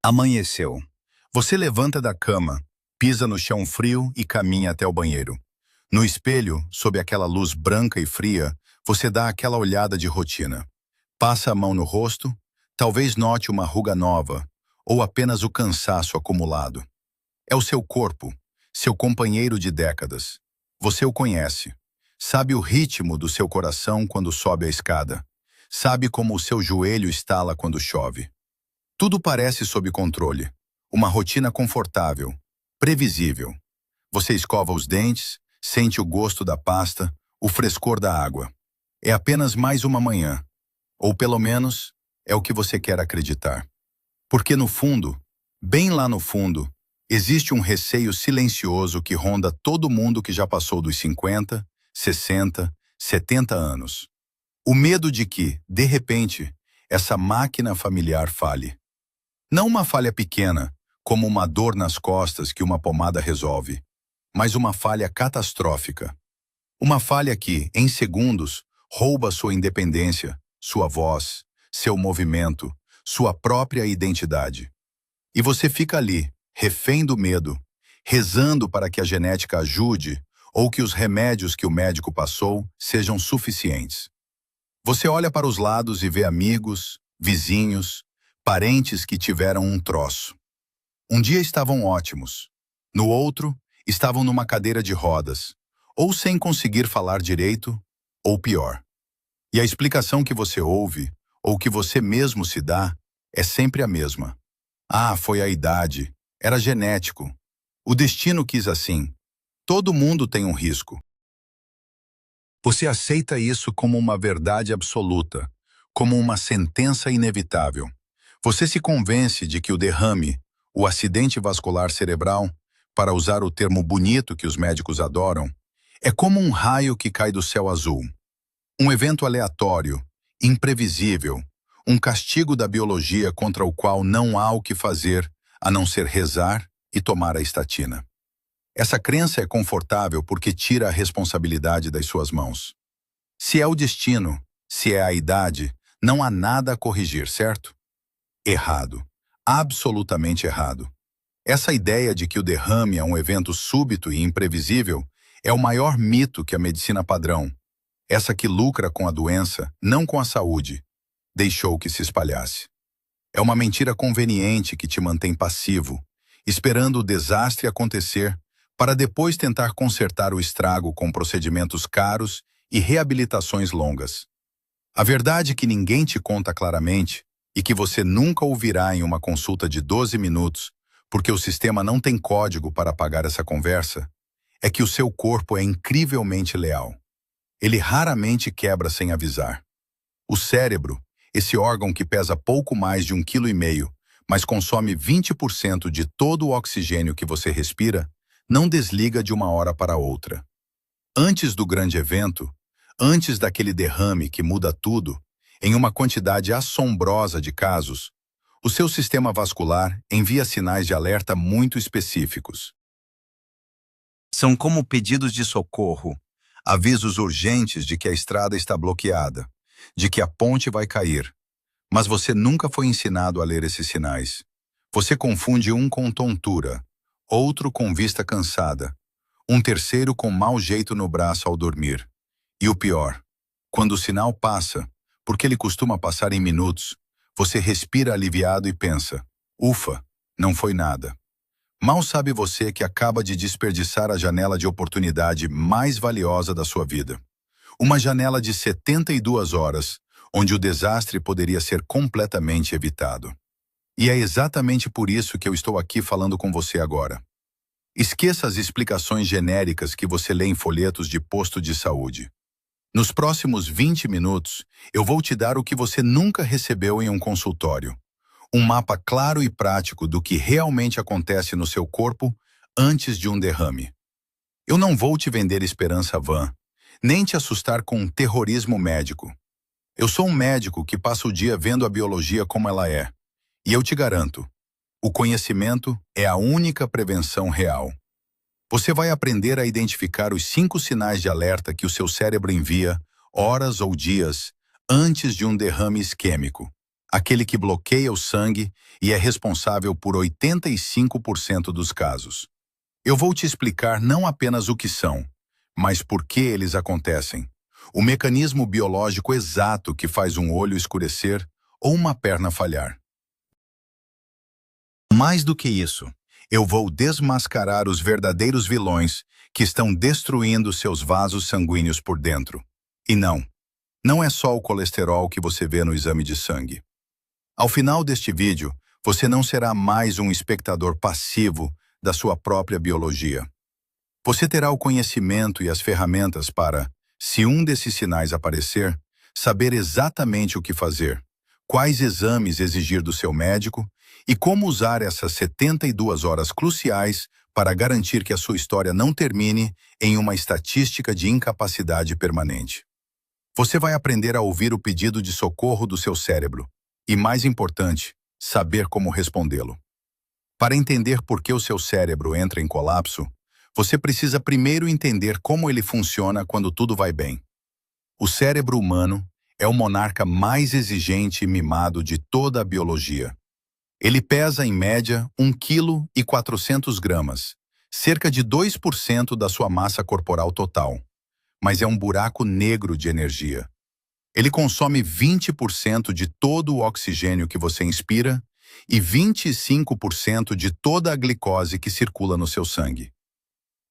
Amanheceu. Você levanta da cama, pisa no chão frio e caminha até o banheiro. No espelho, sob aquela luz branca e fria, você dá aquela olhada de rotina. Passa a mão no rosto, talvez note uma ruga nova, ou apenas o cansaço acumulado. É o seu corpo, seu companheiro de décadas. Você o conhece. Sabe o ritmo do seu coração quando sobe a escada. Sabe como o seu joelho estala quando chove. Tudo parece sob controle. Uma rotina confortável, previsível. Você escova os dentes, sente o gosto da pasta, o frescor da água. É apenas mais uma manhã. Ou pelo menos, é o que você quer acreditar. Porque no fundo, bem lá no fundo, existe um receio silencioso que ronda todo mundo que já passou dos 50, 60, 70 anos. O medo de que, de repente, essa máquina familiar falhe. Não uma falha pequena, como uma dor nas costas que uma pomada resolve, mas uma falha catastrófica. Uma falha que, em segundos, rouba sua independência, sua voz, seu movimento, sua própria identidade. E você fica ali, refém do medo, rezando para que a genética ajude ou que os remédios que o médico passou sejam suficientes. Você olha para os lados e vê amigos, vizinhos, parentes que tiveram um troço. Um dia estavam ótimos. No outro, estavam numa cadeira de rodas, ou sem conseguir falar direito, ou pior. E a explicação que você ouve, ou que você mesmo se dá, é sempre a mesma. Ah, foi a idade. Era genético. O destino quis assim. Todo mundo tem um risco. Você aceita isso como uma verdade absoluta, como uma sentença inevitável. Você se convence de que o derrame, o acidente vascular cerebral, para usar o termo bonito que os médicos adoram, é como um raio que cai do céu azul. Um evento aleatório, imprevisível, um castigo da biologia contra o qual não há o que fazer a não ser rezar e tomar a estatina. Essa crença é confortável porque tira a responsabilidade das suas mãos. Se é o destino, se é a idade, não há nada a corrigir, certo? Errado. Absolutamente errado. Essa ideia de que o derrame é um evento súbito e imprevisível é o maior mito que a medicina padrão, essa que lucra com a doença, não com a saúde, deixou que se espalhasse. É uma mentira conveniente que te mantém passivo, esperando o desastre acontecer para depois tentar consertar o estrago com procedimentos caros e reabilitações longas. A verdade que ninguém te conta claramente e que você nunca ouvirá em uma consulta de 12 minutos, porque o sistema não tem código para apagar essa conversa, é que o seu corpo é incrivelmente leal. Ele raramente quebra sem avisar. O cérebro, esse órgão que pesa pouco mais de 1,5 kg, mas consome 20% de todo o oxigênio que você respira, não desliga de uma hora para outra. Antes do grande evento, antes daquele derrame que muda tudo, em uma quantidade assombrosa de casos, o seu sistema vascular envia sinais de alerta muito específicos. São como pedidos de socorro, avisos urgentes de que a estrada está bloqueada, de que a ponte vai cair. Mas você nunca foi ensinado a ler esses sinais. Você confunde um com tontura, outro com vista cansada, um terceiro com mau jeito no braço ao dormir. E o pior, quando o sinal passa, porque ele costuma passar em minutos, você respira aliviado e pensa, ufa, não foi nada. Mal sabe você que acaba de desperdiçar a janela de oportunidade mais valiosa da sua vida. Uma janela de 72 horas, onde o desastre poderia ser completamente evitado. E é exatamente por isso que eu estou aqui falando com você agora. Esqueça as explicações genéricas que você lê em folhetos de posto de saúde. Nos próximos 20 minutos, eu vou te dar o que você nunca recebeu em um consultório. Um mapa claro e prático do que realmente acontece no seu corpo antes de um derrame. Eu não vou te vender esperança vã, nem te assustar com um terrorismo médico. Eu sou um médico que passa o dia vendo a biologia como ela é. E eu te garanto, o conhecimento é a única prevenção real. Você vai aprender a identificar os 5 sinais de alerta que o seu cérebro envia, horas ou dias, antes de um derrame isquêmico. aquele que bloqueia o sangue e é responsável por 85% dos casos. Eu vou te explicar não apenas o que são, mas por que eles acontecem. O mecanismo biológico exato que faz um olho escurecer ou uma perna falhar. Mais do que isso, eu vou desmascarar os verdadeiros vilões que estão destruindo seus vasos sanguíneos por dentro. E não é só o colesterol que você vê no exame de sangue. Ao final deste vídeo, você não será mais um espectador passivo da sua própria biologia. Você terá o conhecimento e as ferramentas para, se um desses sinais aparecer, saber exatamente o que fazer, quais exames exigir do seu médico e como usar essas 72 horas cruciais para garantir que a sua história não termine em uma estatística de incapacidade permanente. Você vai aprender a ouvir o pedido de socorro do seu cérebro e, mais importante, saber como respondê-lo. Para entender por que o seu cérebro entra em colapso, você precisa primeiro entender como ele funciona quando tudo vai bem. O cérebro humano é o monarca mais exigente e mimado de toda a biologia. Ele pesa, em média, 1,4 kg, cerca de 2% da sua massa corporal total, mas é um buraco negro de energia. Ele consome 20% de todo o oxigênio que você inspira e 25% de toda a glicose que circula no seu sangue.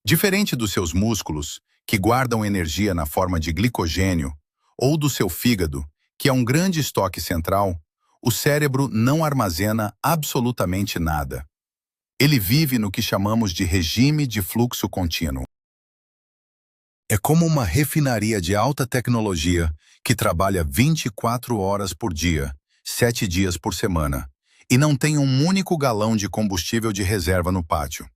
Diferente dos seus músculos, que guardam energia na forma de glicogênio, ou do seu fígado, que é um grande estoque central, o cérebro não armazena absolutamente nada. Ele vive no que chamamos de regime de fluxo contínuo. É como uma refinaria de alta tecnologia que trabalha 24 horas por dia, 7 dias por semana, e não tem um único galão de combustível de reserva no pátio.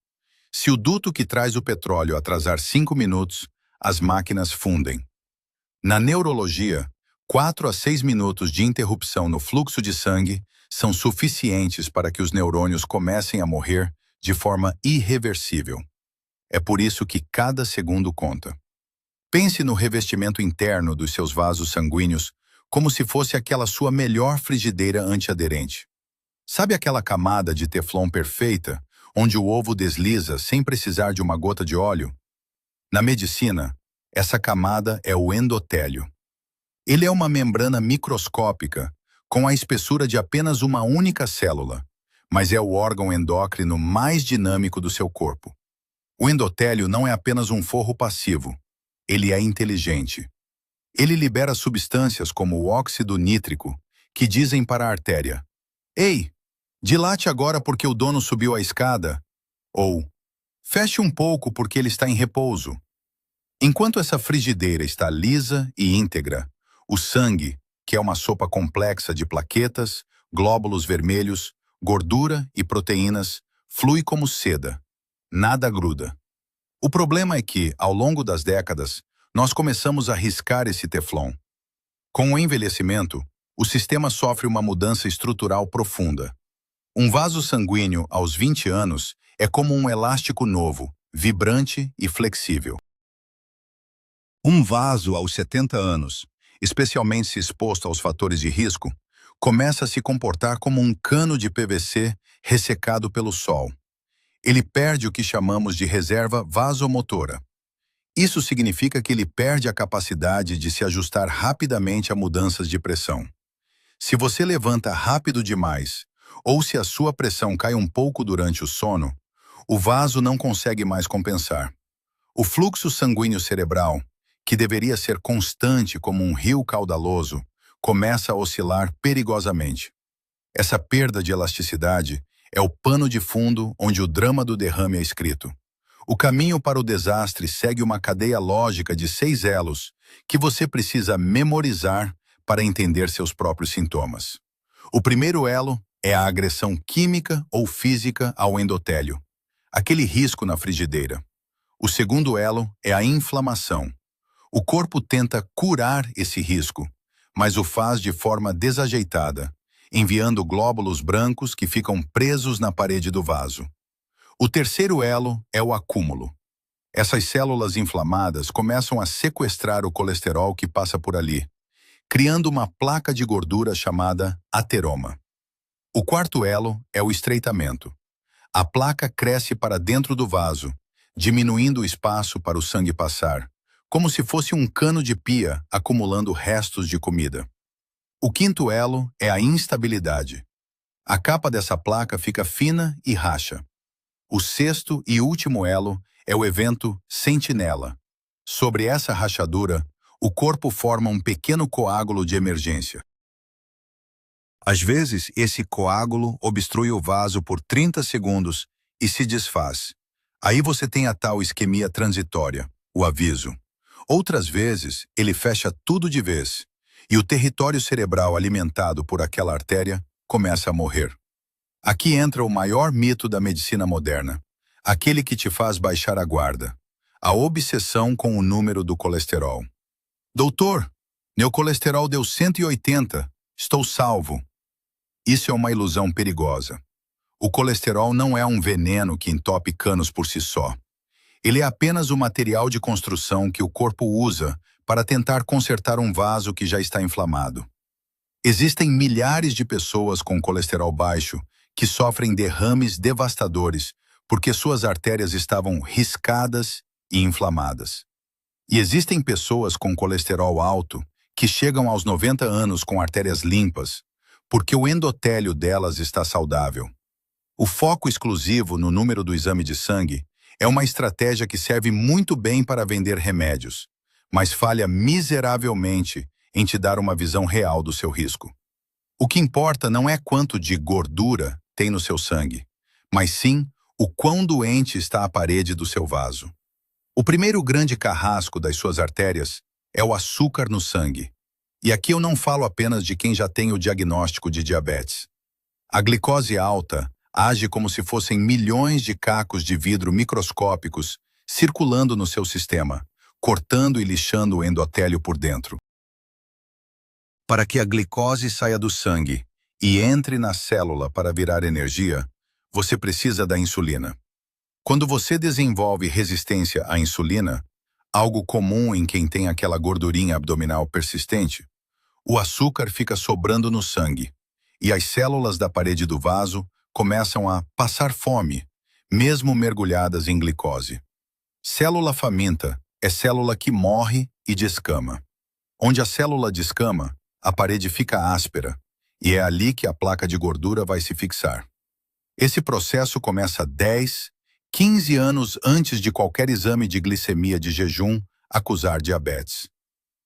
Se o duto que traz o petróleo atrasar 5 minutos, as máquinas fundem. Na neurologia, 4 a 6 minutos de interrupção no fluxo de sangue são suficientes para que os neurônios comecem a morrer de forma irreversível. É por isso que cada segundo conta. Pense no revestimento interno dos seus vasos sanguíneos como se fosse aquela sua melhor frigideira antiaderente. Sabe aquela camada de teflon perfeita, onde o ovo desliza sem precisar de uma gota de óleo? Na medicina, essa camada é o endotélio. Ele é uma membrana microscópica, com a espessura de apenas uma única célula, mas é o órgão endócrino mais dinâmico do seu corpo. O endotélio não é apenas um forro passivo, ele é inteligente. Ele libera substâncias como o óxido nítrico, que dizem para a artéria: "Ei, dilate agora porque o dono subiu a escada", ou "feche um pouco porque ele está em repouso". Enquanto essa frigideira está lisa e íntegra, o sangue, que é uma sopa complexa de plaquetas, glóbulos vermelhos, gordura e proteínas, flui como seda. Nada gruda. O problema é que, ao longo das décadas, nós começamos a riscar esse teflon. Com o envelhecimento, o sistema sofre uma mudança estrutural profunda. Um vaso sanguíneo aos 20 anos é como um elástico novo, vibrante e flexível. Um vaso aos 70 anos, especialmente se exposto aos fatores de risco, começa a se comportar como um cano de PVC ressecado pelo sol. Ele perde o que chamamos de reserva vasomotora. Isso significa que ele perde a capacidade de se ajustar rapidamente a mudanças de pressão. Se você levanta rápido demais, ou se a sua pressão cai um pouco durante o sono, o vaso não consegue mais compensar. O fluxo sanguíneo cerebral, que deveria ser constante como um rio caudaloso, começa a oscilar perigosamente. Essa perda de elasticidade é o pano de fundo onde o drama do derrame é escrito. O caminho para o desastre segue uma cadeia lógica de 6 elos que você precisa memorizar para entender seus próprios sintomas. O primeiro elo é a agressão química ou física ao endotélio, aquele risco na frigideira. O segundo elo é a inflamação. O corpo tenta curar esse risco, mas o faz de forma desajeitada, enviando glóbulos brancos que ficam presos na parede do vaso. O terceiro elo é o acúmulo. Essas células inflamadas começam a sequestrar o colesterol que passa por ali. criando uma placa de gordura chamada ateroma. O quarto elo é o estreitamento. A placa cresce para dentro do vaso, diminuindo o espaço para o sangue passar, como se fosse um cano de pia acumulando restos de comida. O quinto elo é a instabilidade. A capa dessa placa fica fina e racha. O sexto e último elo é o evento sentinela. Sobre essa rachadura, o corpo forma um pequeno coágulo de emergência. Às vezes, esse coágulo obstrui o vaso por 30 segundos e se desfaz. Aí você tem a tal isquemia transitória, o aviso. Outras vezes, ele fecha tudo de vez, e o território cerebral alimentado por aquela artéria começa a morrer. Aqui entra o maior mito da medicina moderna, aquele que te faz baixar a guarda, a obsessão com o número do colesterol. Doutor, meu colesterol deu 180, estou salvo. Isso é uma ilusão perigosa. O colesterol não é um veneno que entope canos por si só. Ele é apenas o material de construção que o corpo usa para tentar consertar um vaso que já está inflamado. Existem milhares de pessoas com colesterol baixo que sofrem derrames devastadores porque suas artérias estavam riscadas e inflamadas. E existem pessoas com colesterol alto que chegam aos 90 anos com artérias limpas porque o endotélio delas está saudável. O foco exclusivo no número do exame de sangue é uma estratégia que serve muito bem para vender remédios, mas falha miseravelmente em te dar uma visão real do seu risco. O que importa não é quanto de gordura tem no seu sangue, mas sim o quão doente está a parede do seu vaso. O primeiro grande carrasco das suas artérias é o açúcar no sangue. E aqui eu não falo apenas de quem já tem o diagnóstico de diabetes. A glicose alta age como se fossem milhões de cacos de vidro microscópicos circulando no seu sistema, cortando e lixando o endotélio por dentro. Para que a glicose saia do sangue e entre na célula para virar energia, você precisa da insulina. Quando você desenvolve resistência à insulina, algo comum em quem tem aquela gordurinha abdominal persistente, o açúcar fica sobrando no sangue, e as células da parede do vaso começam a passar fome, mesmo mergulhadas em glicose. Célula faminta é célula que morre e descama. Onde a célula descama, a parede fica áspera, e é ali que a placa de gordura vai se fixar. Esse processo começa 10, 15 anos antes de qualquer exame de glicemia de jejum acusar diabetes.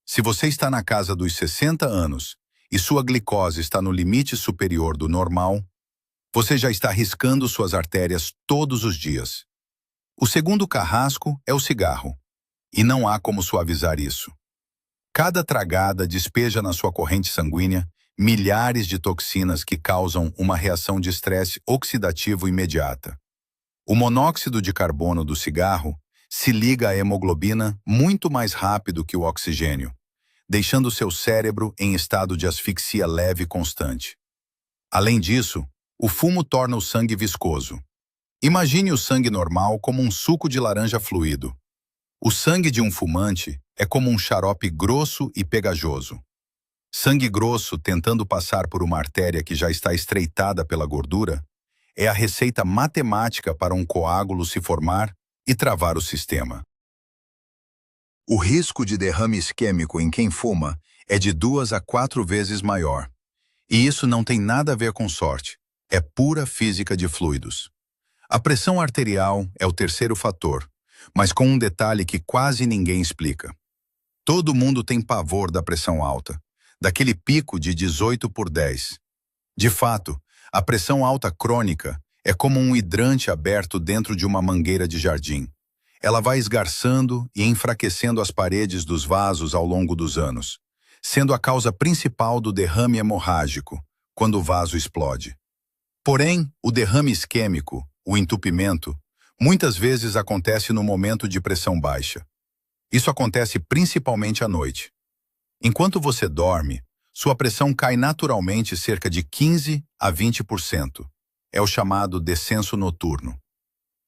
Se você está na casa dos 60 anos e sua glicose está no limite superior do normal, você já está riscando suas artérias todos os dias. O segundo carrasco é o cigarro, e não há como suavizar isso. Cada tragada despeja na sua corrente sanguínea milhares de toxinas que causam uma reação de estresse oxidativo imediata. O monóxido de carbono do cigarro se liga à hemoglobina muito mais rápido que o oxigênio, deixando seu cérebro em estado de asfixia leve constante. Além disso, o fumo torna o sangue viscoso. Imagine o sangue normal como um suco de laranja fluido. O sangue de um fumante é como um xarope grosso e pegajoso. Sangue grosso tentando passar por uma artéria que já está estreitada pela gordura é a receita matemática para um coágulo se formar e travar o sistema. O risco de derrame isquêmico em quem fuma é de 2 a 4 vezes maior. E isso não tem nada a ver com sorte, é pura física de fluidos. A pressão arterial é o terceiro fator, mas com um detalhe que quase ninguém explica. Todo mundo tem pavor da pressão alta, daquele pico de 18/10. De fato, a pressão alta crônica é como um hidrante aberto dentro de uma mangueira de jardim. Ela vai esgarçando e enfraquecendo as paredes dos vasos ao longo dos anos, sendo a causa principal do derrame hemorrágico, quando o vaso explode. Porém, o derrame isquêmico, o entupimento, muitas vezes acontece no momento de pressão baixa. Isso acontece principalmente à noite. Enquanto você dorme, sua pressão cai naturalmente cerca de 15 a 20%. É o chamado descenso noturno.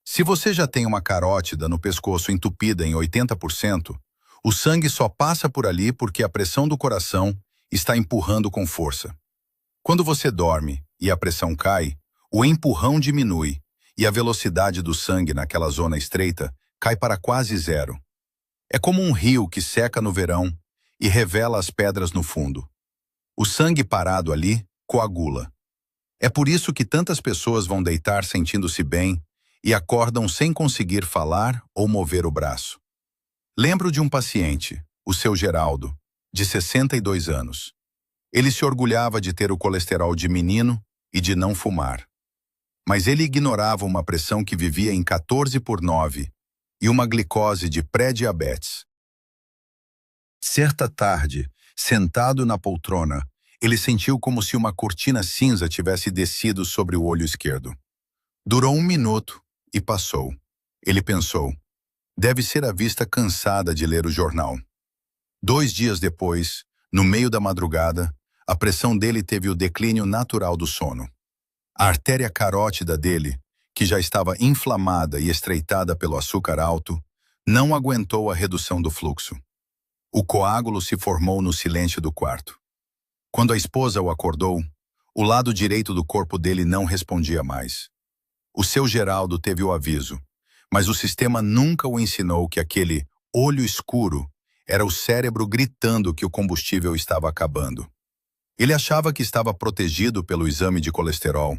Se você já tem uma carótida no pescoço entupida em 80%, o sangue só passa por ali porque a pressão do coração está empurrando com força. Quando você dorme e a pressão cai, o empurrão diminui e a velocidade do sangue naquela zona estreita cai para quase zero. É como um rio que seca no verão e revela as pedras no fundo. O sangue parado ali coagula. É por isso que tantas pessoas vão deitar sentindo-se bem e acordam sem conseguir falar ou mover o braço. Lembro de um paciente, o seu Geraldo, de 62 anos. Ele se orgulhava de ter o colesterol de menino e de não fumar. Mas ele ignorava uma pressão que vivia em 14/9 e uma glicose de pré-diabetes. Certa tarde, sentado na poltrona, ele sentiu como se uma cortina cinza tivesse descido sobre o olho esquerdo. Durou 1 minuto e passou. Ele pensou, deve ser a vista cansada de ler o jornal. 2 dias depois, no meio da madrugada, a pressão dele teve o declínio natural do sono. A artéria carótida dele, que já estava inflamada e estreitada pelo açúcar alto, não aguentou a redução do fluxo. O coágulo se formou no silêncio do quarto. Quando a esposa o acordou, o lado direito do corpo dele não respondia mais. O seu Geraldo teve o aviso, mas o sistema nunca o ensinou que aquele olho escuro era o cérebro gritando que o combustível estava acabando. Ele achava que estava protegido pelo exame de colesterol,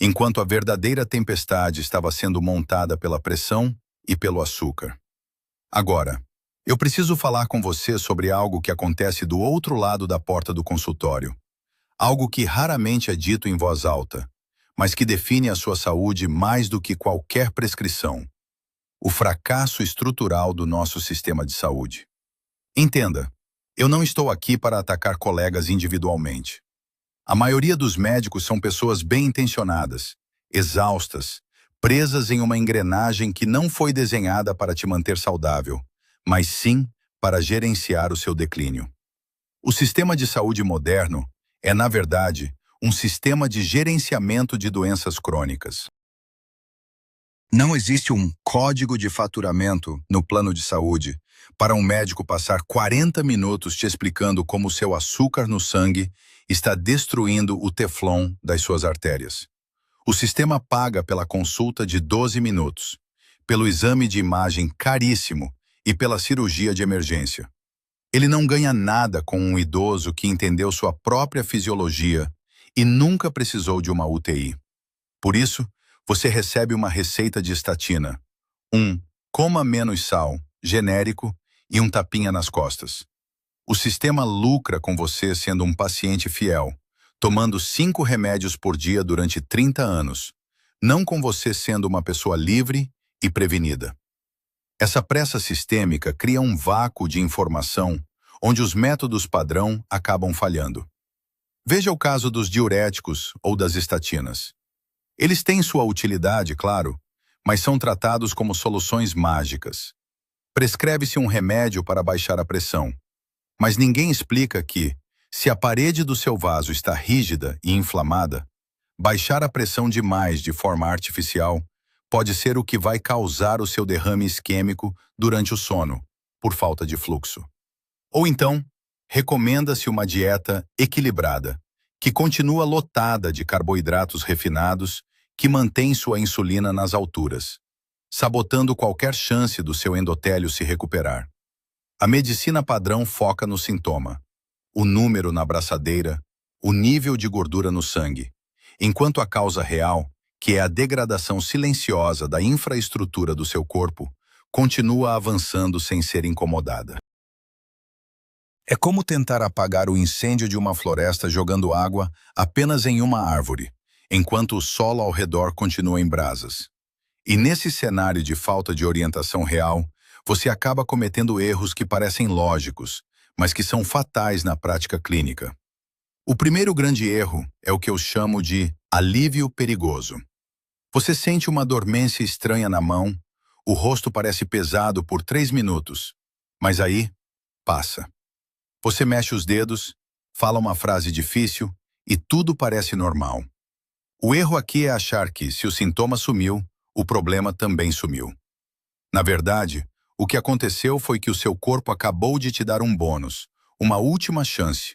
enquanto a verdadeira tempestade estava sendo montada pela pressão e pelo açúcar. Agora, eu preciso falar com você sobre algo que acontece do outro lado da porta do consultório. Algo que raramente é dito em voz alta, mas que define a sua saúde mais do que qualquer prescrição. O fracasso estrutural do nosso sistema de saúde. Entenda, eu não estou aqui para atacar colegas individualmente. A maioria dos médicos são pessoas bem-intencionadas, exaustas, presas em uma engrenagem que não foi desenhada para te manter saudável, mas sim para gerenciar o seu declínio. O sistema de saúde moderno é, na verdade, um sistema de gerenciamento de doenças crônicas. Não existe um código de faturamento no plano de saúde para um médico passar 40 minutos te explicando como o seu açúcar no sangue está destruindo o teflon das suas artérias. O sistema paga pela consulta de 12 minutos, pelo exame de imagem caríssimo e pela cirurgia de emergência. Ele não ganha nada com um idoso que entendeu sua própria fisiologia e nunca precisou de uma UTI. Por isso, você recebe uma receita de estatina, coma menos sal, genérico e um tapinha nas costas. O sistema lucra com você sendo um paciente fiel, tomando 5 remédios por dia durante 30 anos, não com você sendo uma pessoa livre e prevenida. Essa pressa sistêmica cria um vácuo de informação onde os métodos padrão acabam falhando. Veja o caso dos diuréticos ou das estatinas. Eles têm sua utilidade, claro, mas são tratados como soluções mágicas. Prescreve-se um remédio para baixar a pressão, mas ninguém explica que, se a parede do seu vaso está rígida e inflamada, baixar a pressão demais de forma artificial pode ser o que vai causar o seu derrame isquêmico durante o sono, por falta de fluxo. Ou então, recomenda-se uma dieta equilibrada, que continua lotada de carboidratos refinados, que mantém sua insulina nas alturas, sabotando qualquer chance do seu endotélio se recuperar. A medicina padrão foca no sintoma, o número na braçadeira, o nível de gordura no sangue, enquanto a causa real, que é a degradação silenciosa da infraestrutura do seu corpo, continua avançando sem ser incomodada. É como tentar apagar o incêndio de uma floresta jogando água apenas em uma árvore, enquanto o solo ao redor continua em brasas. E nesse cenário de falta de orientação real, você acaba cometendo erros que parecem lógicos, mas que são fatais na prática clínica. O primeiro grande erro é o que eu chamo de alívio perigoso. Você sente uma dormência estranha na mão, o rosto parece pesado por 3 minutos, mas aí, passa. Você mexe os dedos, fala uma frase difícil e tudo parece normal. O erro aqui é achar que, se o sintoma sumiu, o problema também sumiu. Na verdade, o que aconteceu foi que o seu corpo acabou de te dar um bônus, uma última chance.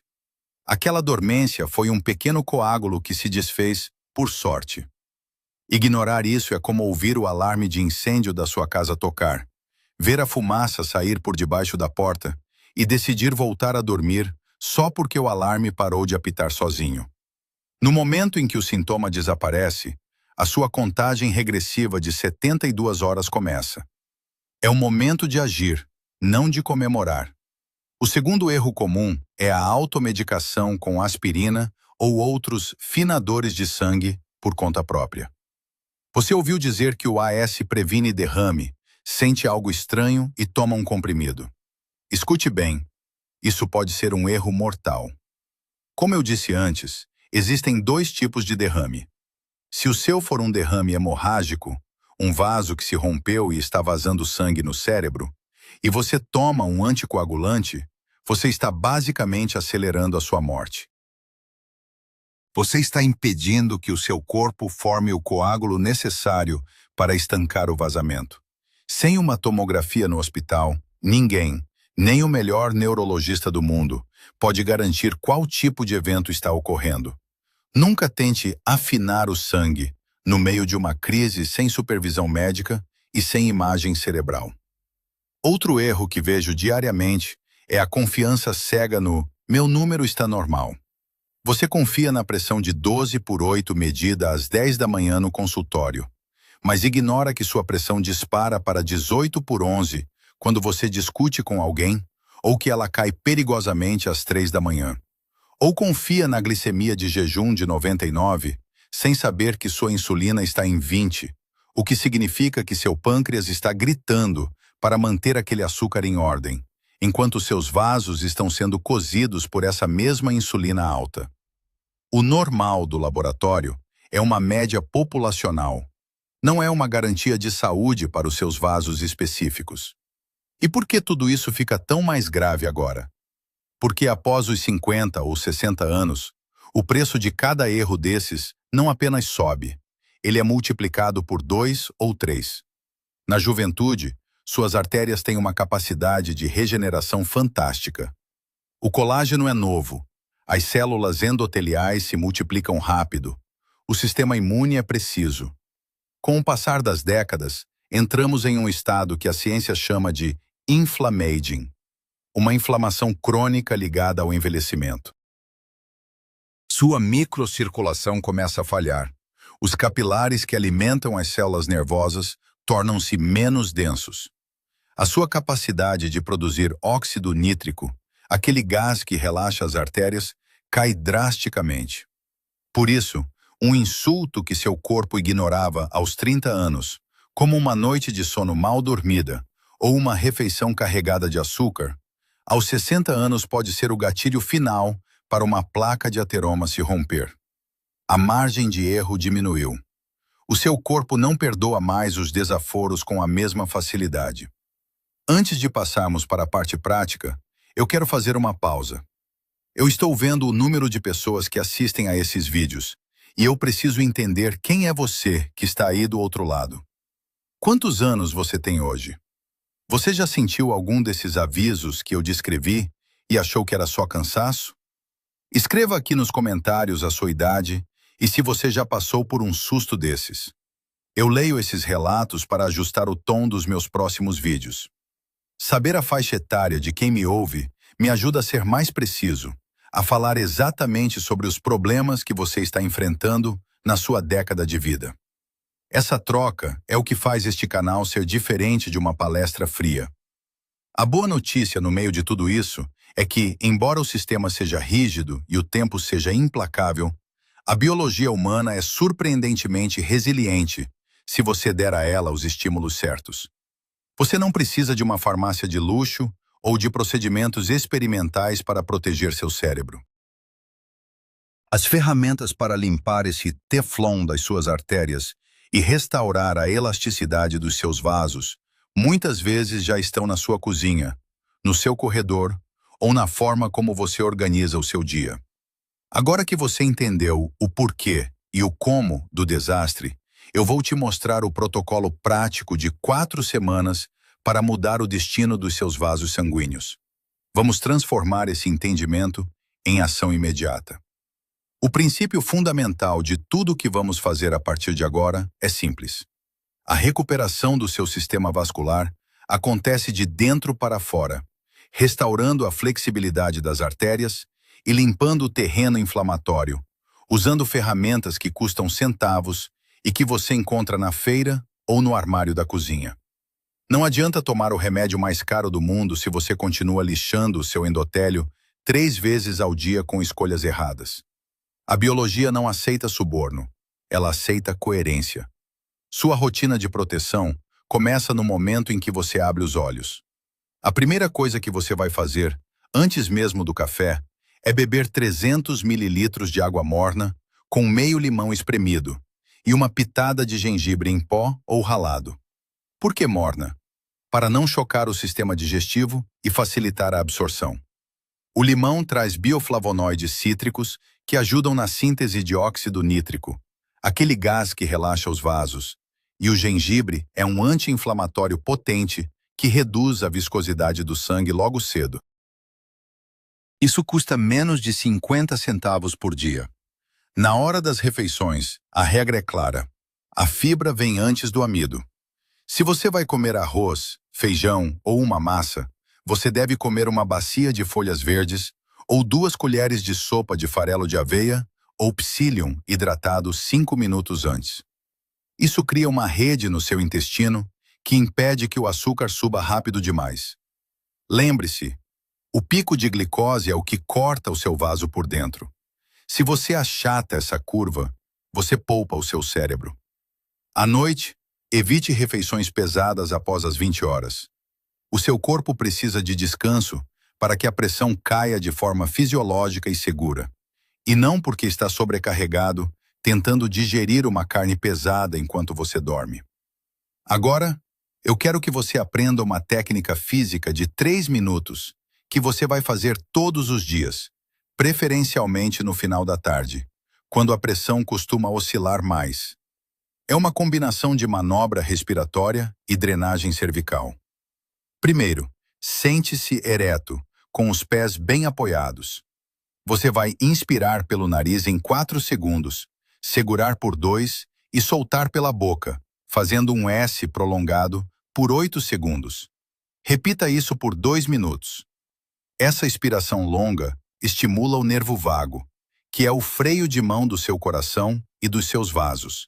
Aquela dormência foi um pequeno coágulo que se desfez por sorte. Ignorar isso é como ouvir o alarme de incêndio da sua casa tocar, ver a fumaça sair por debaixo da porta e decidir voltar a dormir só porque o alarme parou de apitar sozinho. No momento em que o sintoma desaparece, a sua contagem regressiva de 72 horas começa. É o momento de agir, não de comemorar. O segundo erro comum é a automedicação com aspirina ou outros finadores de sangue por conta própria. Você ouviu dizer que o AS previne derrame, sente algo estranho e toma um comprimido. Escute bem, isso pode ser um erro mortal. Como eu disse antes, existem dois tipos de derrame. Se o seu for um derrame hemorrágico, um vaso que se rompeu e está vazando sangue no cérebro, e você toma um anticoagulante, você está basicamente acelerando a sua morte. Você está impedindo que o seu corpo forme o coágulo necessário para estancar o vazamento. Sem uma tomografia no hospital, ninguém, nem o melhor neurologista do mundo, pode garantir qual tipo de evento está ocorrendo. Nunca tente afinar o sangue no meio de uma crise sem supervisão médica e sem imagem cerebral. Outro erro que vejo diariamente é a confiança cega no "meu número está normal". Você confia na pressão de 12/8 medida às 10 da manhã no consultório, mas ignora que sua pressão dispara para 18/11 quando você discute com alguém ou que ela cai perigosamente às 3 da manhã. Ou confia na glicemia de jejum de 99 sem saber que sua insulina está em 20, o que significa que seu pâncreas está gritando para manter aquele açúcar em ordem, enquanto seus vasos estão sendo cozidos por essa mesma insulina alta. O normal do laboratório é uma média populacional. Não é uma garantia de saúde para os seus vasos específicos. E por que tudo isso fica tão mais grave agora? Porque após os 50 ou 60 anos, o preço de cada erro desses não apenas sobe, ele é multiplicado por 2 ou 3. Na juventude, suas artérias têm uma capacidade de regeneração fantástica. O colágeno é novo, as células endoteliais se multiplicam rápido, o sistema imune é preciso. Com o passar das décadas, entramos em um estado que a ciência chama de inflammaging, uma inflamação crônica ligada ao envelhecimento. Sua microcirculação começa a falhar. Os capilares que alimentam as células nervosas tornam-se menos densos. A sua capacidade de produzir óxido nítrico, aquele gás que relaxa as artérias, cai drasticamente. Por isso, um insulto que seu corpo ignorava aos 30 anos, como uma noite de sono mal dormida ou uma refeição carregada de açúcar, aos 60 anos pode ser o gatilho final para uma placa de ateroma se romper. A margem de erro diminuiu. O seu corpo não perdoa mais os desaforos com a mesma facilidade. Antes de passarmos para a parte prática, eu quero fazer uma pausa. Eu estou vendo o número de pessoas que assistem a esses vídeos, e eu preciso entender quem é você que está aí do outro lado. Quantos anos você tem hoje? Você já sentiu algum desses avisos que eu descrevi e achou que era só cansaço? Escreva aqui nos comentários a sua idade e se você já passou por um susto desses. Eu leio esses relatos para ajustar o tom dos meus próximos vídeos. Saber a faixa etária de quem me ouve me ajuda a ser mais preciso, a falar exatamente sobre os problemas que você está enfrentando na sua década de vida. Essa troca é o que faz este canal ser diferente de uma palestra fria. A boa notícia no meio de tudo isso é que, embora o sistema seja rígido e o tempo seja implacável, a biologia humana é surpreendentemente resiliente se você der a ela os estímulos certos. Você não precisa de uma farmácia de luxo ou de procedimentos experimentais para proteger seu cérebro. As ferramentas para limpar esse teflon das suas artérias e restaurar a elasticidade dos seus vasos muitas vezes já estão na sua cozinha, no seu corredor ou na forma como você organiza o seu dia. Agora que você entendeu o porquê e o como do desastre, eu vou te mostrar o protocolo prático de 4 semanas para mudar o destino dos seus vasos sanguíneos. Vamos transformar esse entendimento em ação imediata. O princípio fundamental de tudo o que vamos fazer a partir de agora é simples. A recuperação do seu sistema vascular acontece de dentro para fora, restaurando a flexibilidade das artérias e limpando o terreno inflamatório, usando ferramentas que custam centavos e que você encontra na feira ou no armário da cozinha. Não adianta tomar o remédio mais caro do mundo se você continua lixando o seu endotélio 3 vezes ao dia com escolhas erradas. A biologia não aceita suborno, ela aceita coerência. Sua rotina de proteção começa no momento em que você abre os olhos. A primeira coisa que você vai fazer, antes mesmo do café, é beber 300 ml de água morna com meio limão espremido e uma pitada de gengibre em pó ou ralado. Por que morna? Para não chocar o sistema digestivo e facilitar a absorção. O limão traz bioflavonoides cítricos que ajudam na síntese de óxido nítrico, aquele gás que relaxa os vasos, e o gengibre é um anti-inflamatório potente que reduz a viscosidade do sangue logo cedo. Isso custa menos de 50 centavos por dia. Na hora das refeições, a regra é clara. A fibra vem antes do amido. Se você vai comer arroz, feijão ou uma massa, você deve comer uma bacia de folhas verdes ou 2 colheres de sopa de farelo de aveia ou psyllium hidratado 5 minutos antes. Isso cria uma rede no seu intestino que impede que o açúcar suba rápido demais. Lembre-se, o pico de glicose é o que corta o seu vaso por dentro. Se você achata essa curva, você poupa o seu cérebro. À noite, evite refeições pesadas após as 20 horas. O seu corpo precisa de descanso para que a pressão caia de forma fisiológica e segura, e não porque está sobrecarregado, tentando digerir uma carne pesada enquanto você dorme. Agora, eu quero que você aprenda uma técnica física de 3 minutos que você vai fazer todos os dias, preferencialmente no final da tarde, quando a pressão costuma oscilar mais. É uma combinação de manobra respiratória e drenagem cervical. Primeiro, sente-se ereto, com os pés bem apoiados. Você vai inspirar pelo nariz em 4 segundos, segurar por 2 e soltar pela boca, fazendo um S prolongado por 8 segundos. Repita isso por 2 minutos. Essa expiração longa estimula o nervo vago, que é o freio de mão do seu coração e dos seus vasos.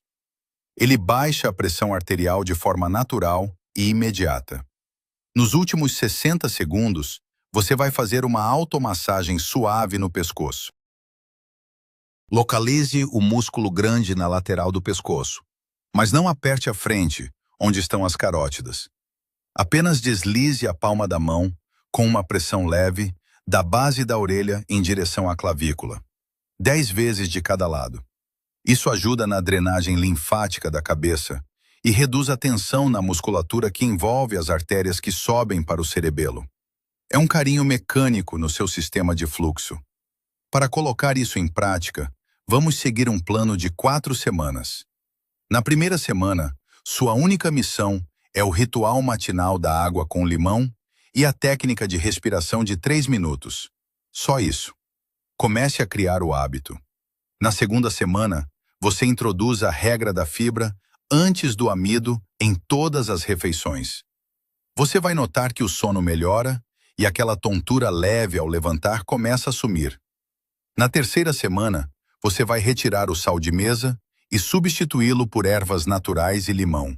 Ele baixa a pressão arterial de forma natural e imediata. Nos últimos 60 segundos, você vai fazer uma automassagem suave no pescoço. Localize o músculo grande na lateral do pescoço, mas não aperte a frente, onde estão as carótidas. Apenas deslize a palma da mão, com uma pressão leve, da base da orelha em direção à clavícula, 10 vezes de cada lado. Isso ajuda na drenagem linfática da cabeça e reduz a tensão na musculatura que envolve as artérias que sobem para o cerebelo. É um carinho mecânico no seu sistema de fluxo. Para colocar isso em prática, vamos seguir um plano de 4 semanas. Na primeira semana, sua única missão é o ritual matinal da água com limão e a técnica de respiração de 3 minutos. Só isso. Comece a criar o hábito. Na segunda semana, você introduz a regra da fibra antes do amido em todas as refeições. Você vai notar que o sono melhora e aquela tontura leve ao levantar começa a sumir. Na terceira semana, você vai retirar o sal de mesa e substituí-lo por ervas naturais e limão.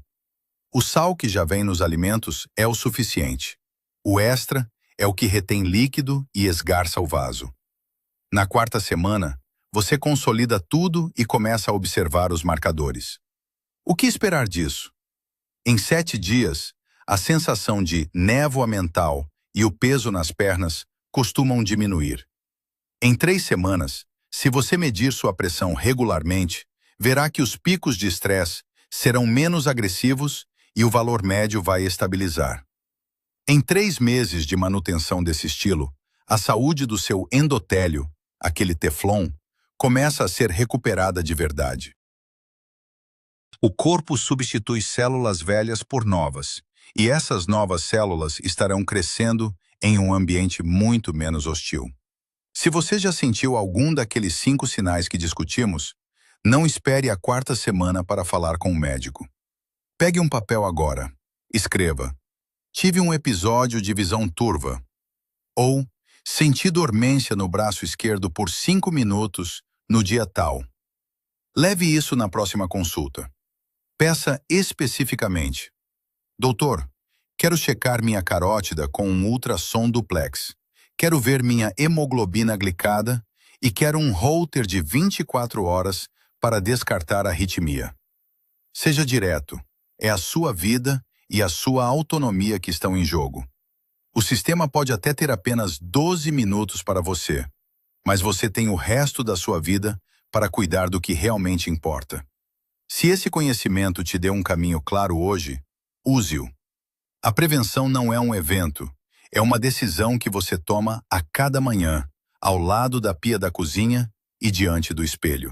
O sal que já vem nos alimentos é o suficiente. O extra é o que retém líquido e esgarça o vaso. Na quarta semana, você consolida tudo e começa a observar os marcadores. O que esperar disso? Em 7 dias, a sensação de névoa mental e o peso nas pernas costumam diminuir. Em 3 semanas, se você medir sua pressão regularmente, verá que os picos de estresse serão menos agressivos e o valor médio vai estabilizar. Em 3 meses de manutenção desse estilo, a saúde do seu endotélio, aquele teflon, começa a ser recuperada de verdade. O corpo substitui células velhas por novas, e essas novas células estarão crescendo em um ambiente muito menos hostil. Se você já sentiu algum daqueles 5 sinais que discutimos, não espere a quarta semana para falar com o médico. Pegue um papel agora. Escreva: tive um episódio de visão turva. Ou senti dormência no braço esquerdo por 5 minutos no dia tal. Leve isso na próxima consulta. Peça especificamente: doutor, quero checar minha carótida com um ultrassom duplex. Quero ver minha hemoglobina glicada e quero um holter de 24 horas para descartar a arritmia. Seja direto. É a sua vida e a sua autonomia que estão em jogo. O sistema pode até ter apenas 12 minutos para você, mas você tem o resto da sua vida para cuidar do que realmente importa. Se esse conhecimento te deu um caminho claro hoje, use-o. A prevenção não é um evento, é uma decisão que você toma a cada manhã, ao lado da pia da cozinha e diante do espelho.